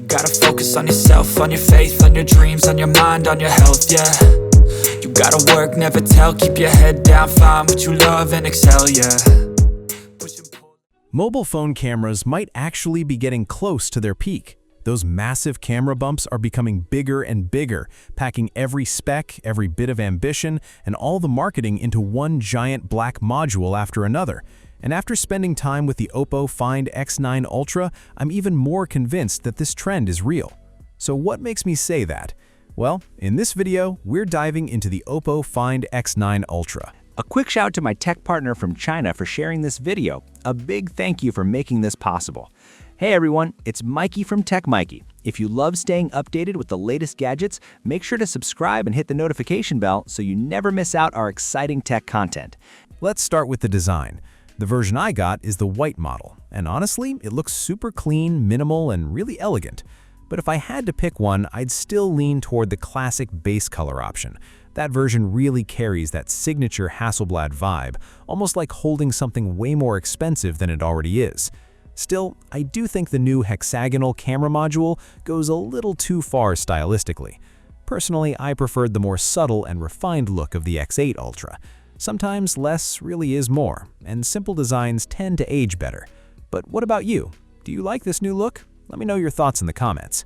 Gotta focus on yourself, on your faith, on your dreams, on your mind, on your health, yeah. You gotta work, never tell, keep your head down, find what you love and excel, yeah. Mobile phone cameras might actually be getting close to their peak. Those massive camera bumps are becoming bigger and bigger, packing every spec, every bit of ambition, and all the marketing into one giant black module after another. And after spending time with the OPPO Find X9 Ultra, I'm even more convinced that this trend is real. So what makes me say that? Well, in this video, we're diving into the OPPO Find X9 Ultra. A quick shout out to my tech partner from China for sharing this video. A big thank you for making this possible. Hey everyone, it's Maiky from techmaiky. If you love staying updated with the latest gadgets, make sure to subscribe and hit the notification bell so you never miss out our exciting tech content. Let's start with the design. The version I got is the white model, and honestly, it looks super clean, minimal, and really elegant. But if I had to pick one, I'd still lean toward the classic base color option. That version really carries that signature Hasselblad vibe, almost like holding something way more expensive than it already is. Still, I do think the new hexagonal camera module goes a little too far stylistically. Personally, I preferred the more subtle and refined look of the X8 Ultra. Sometimes less really is more, and simple designs tend to age better. But what about you? Do you like this new look? Let me know your thoughts in the comments.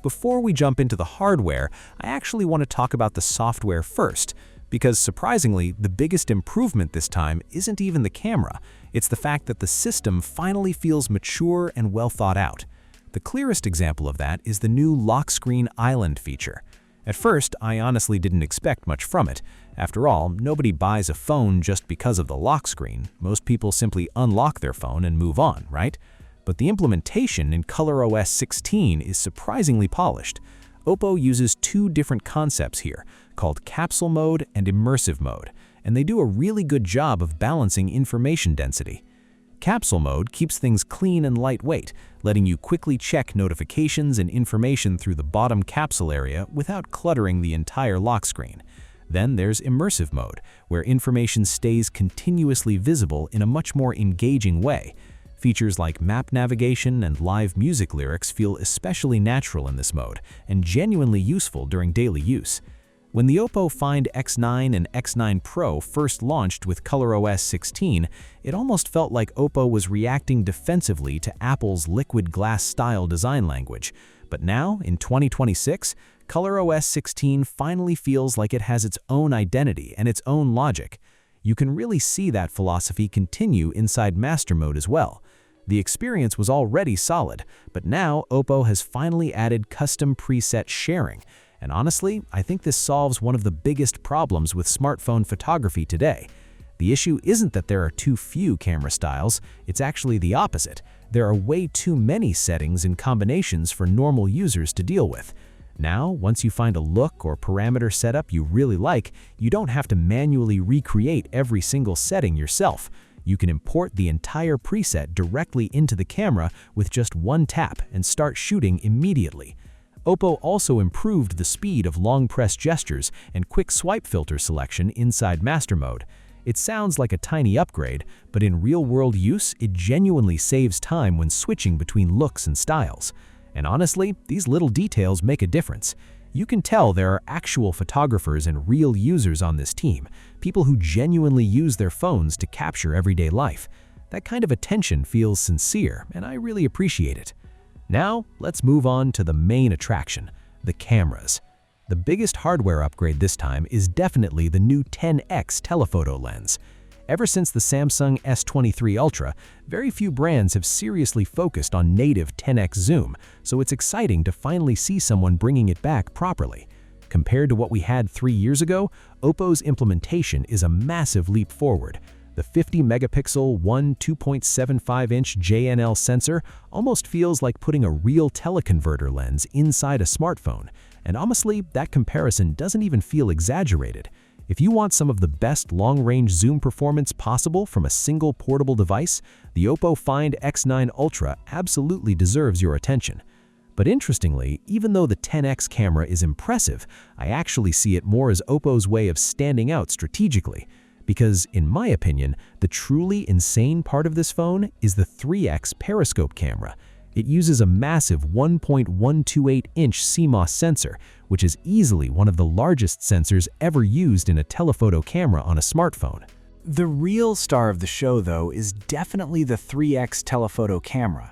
Before we jump into the hardware, I actually want to talk about the software first, because surprisingly, the biggest improvement this time isn't even the camera. It's the fact that the system finally feels mature and well thought out. The clearest example of that is the new lock screen island feature. At first, I honestly didn't expect much from it. After all, nobody buys a phone just because of the lock screen. Most people simply unlock their phone and move on, right? But the implementation in ColorOS 16 is surprisingly polished. OPPO uses two different concepts here, called capsule mode and immersive mode, and they do a really good job of balancing information density. Capsule mode keeps things clean and lightweight, letting you quickly check notifications and information through the bottom capsule area without cluttering the entire lock screen. Then there's immersive mode, where information stays continuously visible in a much more engaging way. Features like map navigation and live music lyrics feel especially natural in this mode and genuinely useful during daily use. When the OPPO Find X9 and X9 Pro first launched with ColorOS 16, it almost felt like OPPO was reacting defensively to Apple's liquid glass-style design language. But now, in 2026, ColorOS 16 finally feels like it has its own identity and its own logic. You can really see that philosophy continue inside Master Mode as well. The experience was already solid, but now OPPO has finally added custom preset sharing. And honestly, I think this solves one of the biggest problems with smartphone photography today. The issue isn't that there are too few camera styles, it's actually the opposite. There are way too many settings and combinations for normal users to deal with. Now, once you find a look or parameter setup you really like, you don't have to manually recreate every single setting yourself. You can import the entire preset directly into the camera with just one tap and start shooting immediately. OPPO also improved the speed of long press gestures and quick swipe filter selection inside Master Mode. It sounds like a tiny upgrade, but in real-world use, it genuinely saves time when switching between looks and styles. And honestly, these little details make a difference. You can tell there are actual photographers and real users on this team, people who genuinely use their phones to capture everyday life. That kind of attention feels sincere, and I really appreciate it. Now, let's move on to the main attraction, the cameras. The biggest hardware upgrade this time is definitely the new 10x telephoto lens. Ever since the Samsung S23 Ultra, very few brands have seriously focused on native 10x zoom, so it's exciting to finally see someone bringing it back properly. Compared to what we had 3 years ago, OPPO's implementation is a massive leap forward. The 50-megapixel 2.75-inch JNL sensor almost feels like putting a real teleconverter lens inside a smartphone, and honestly, that comparison doesn't even feel exaggerated. If you want some of the best long-range zoom performance possible from a single portable device, the OPPO Find X9 Ultra absolutely deserves your attention. But interestingly, even though the 10x camera is impressive, I actually see it more as OPPO's way of standing out strategically. Because, in my opinion, the truly insane part of this phone is the 3x Periscope camera. It uses a massive 1.128-inch CMOS sensor, which is easily one of the largest sensors ever used in a telephoto camera on a smartphone. The real star of the show, though, is definitely the 3x telephoto camera.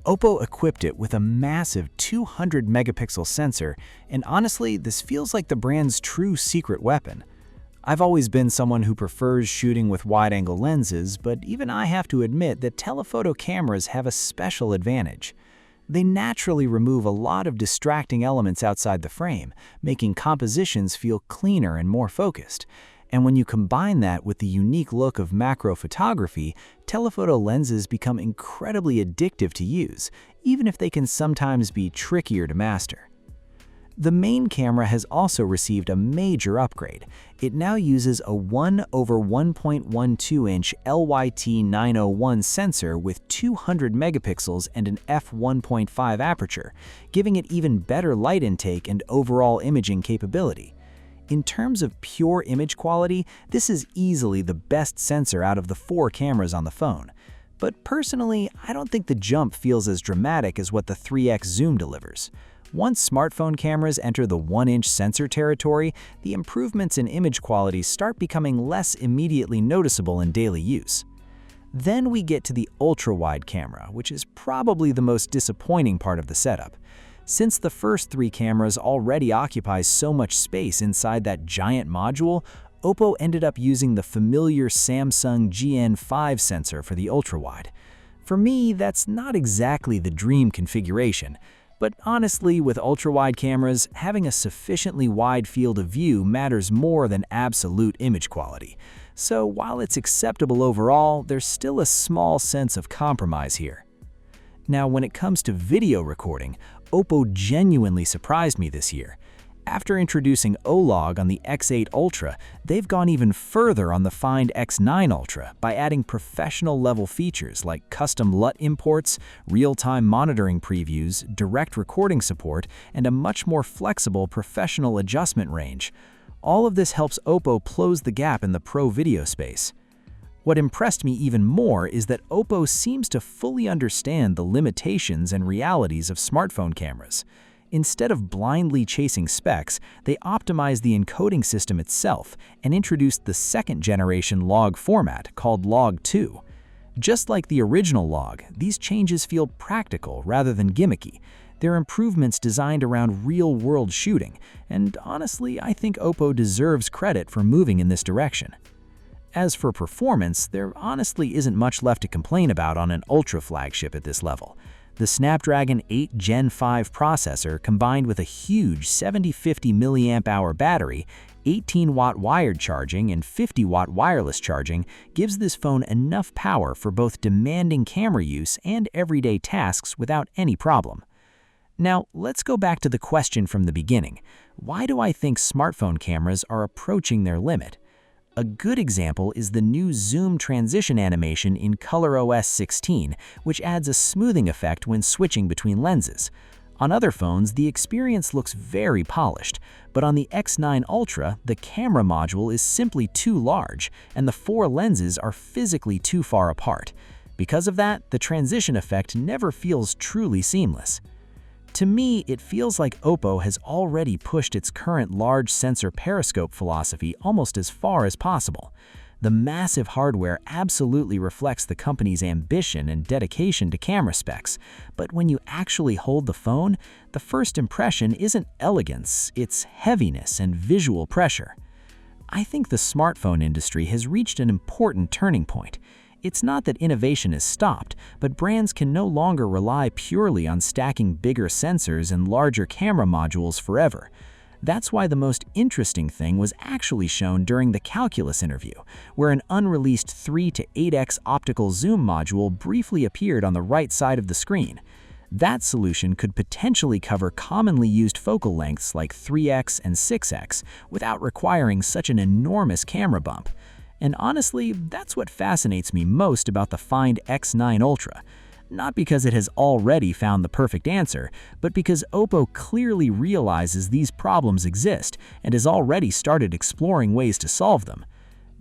OPPO equipped it with a massive 200-megapixel sensor, and honestly, this feels like the brand's true secret weapon. I've always been someone who prefers shooting with wide-angle lenses, but even I have to admit that telephoto cameras have a special advantage. They naturally remove a lot of distracting elements outside the frame, making compositions feel cleaner and more focused. And when you combine that with the unique look of macro photography, telephoto lenses become incredibly addictive to use, even if they can sometimes be trickier to master. The main camera has also received a major upgrade. It now uses a 1/1.12-inch LYT-901 sensor with 200 megapixels and an f1.5 aperture, giving it even better light intake and overall imaging capability. In terms of pure image quality, this is easily the best sensor out of the 4 cameras on the phone. But personally, I don't think the jump feels as dramatic as what the 3x zoom delivers. Once smartphone cameras enter the 1-inch sensor territory, the improvements in image quality start becoming less immediately noticeable in daily use. Then we get to the ultra-wide camera, which is probably the most disappointing part of the setup. Since the first 3 cameras already occupy so much space inside that giant module, OPPO ended up using the familiar Samsung GN5 sensor for the ultra-wide. For me, that's not exactly the dream configuration. But honestly, with ultra-wide cameras, having a sufficiently wide field of view matters more than absolute image quality. So while it's acceptable overall, there's still a small sense of compromise here. Now, when it comes to video recording, OPPO genuinely surprised me this year. After introducing OLOG on the X8 Ultra, they've gone even further on the Find X9 Ultra by adding professional-level features like custom LUT imports, real-time monitoring previews, direct recording support, and a much more flexible professional adjustment range. All of this helps OPPO close the gap in the pro video space. What impressed me even more is that OPPO seems to fully understand the limitations and realities of smartphone cameras. Instead of blindly chasing specs, they optimized the encoding system itself and introduced the second-generation log format called Log 2. Just like the original log, these changes feel practical rather than gimmicky. They're improvements designed around real-world shooting, and honestly, I think OPPO deserves credit for moving in this direction. As for performance, there honestly isn't much left to complain about on an Ultra flagship at this level. The Snapdragon 8 Gen 5 processor combined with a huge 7050 mAh battery, 18-watt wired charging, and 50-watt wireless charging gives this phone enough power for both demanding camera use and everyday tasks without any problem. Now, let's go back to the question from the beginning. Why do I think smartphone cameras are approaching their limit? A good example is the new zoom transition animation in ColorOS 16, which adds a smoothing effect when switching between lenses. On other phones, the experience looks very polished, but on the X9 Ultra, the camera module is simply too large, and the 4 lenses are physically too far apart. Because of that, the transition effect never feels truly seamless. To me, it feels like OPPO has already pushed its current large sensor periscope philosophy almost as far as possible. The massive hardware absolutely reflects the company's ambition and dedication to camera specs, but when you actually hold the phone, the first impression isn't elegance, it's heaviness and visual pressure. I think the smartphone industry has reached an important turning point. It's not that innovation has stopped, but brands can no longer rely purely on stacking bigger sensors and larger camera modules forever. That's why the most interesting thing was actually shown during the Calculus interview, where an unreleased 3 to 8x optical zoom module briefly appeared on the right side of the screen. That solution could potentially cover commonly used focal lengths like 3x and 6x without requiring such an enormous camera bump. And honestly, that's what fascinates me most about the Find X9 Ultra. Not because it has already found the perfect answer, but because OPPO clearly realizes these problems exist and has already started exploring ways to solve them.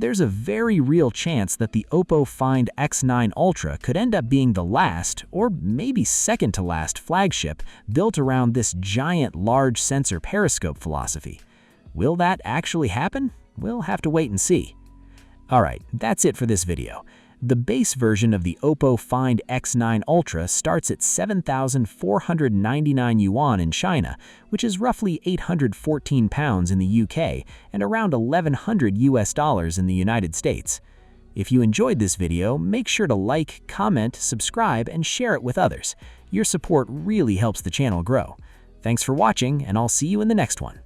there's a very real chance that the OPPO Find X9 Ultra could end up being the last, or maybe second to last, flagship built around this giant large sensor periscope philosophy. Will that actually happen? We'll have to wait and see. Alright, that's it for this video. The base version of the OPPO Find X9 Ultra starts at 7,499 yuan in China, which is roughly 814 pounds in the UK and around $1,100 in the United States. If you enjoyed this video, make sure to like, comment, subscribe, and share it with others. Your support really helps the channel grow. Thanks for watching, and I'll see you in the next one.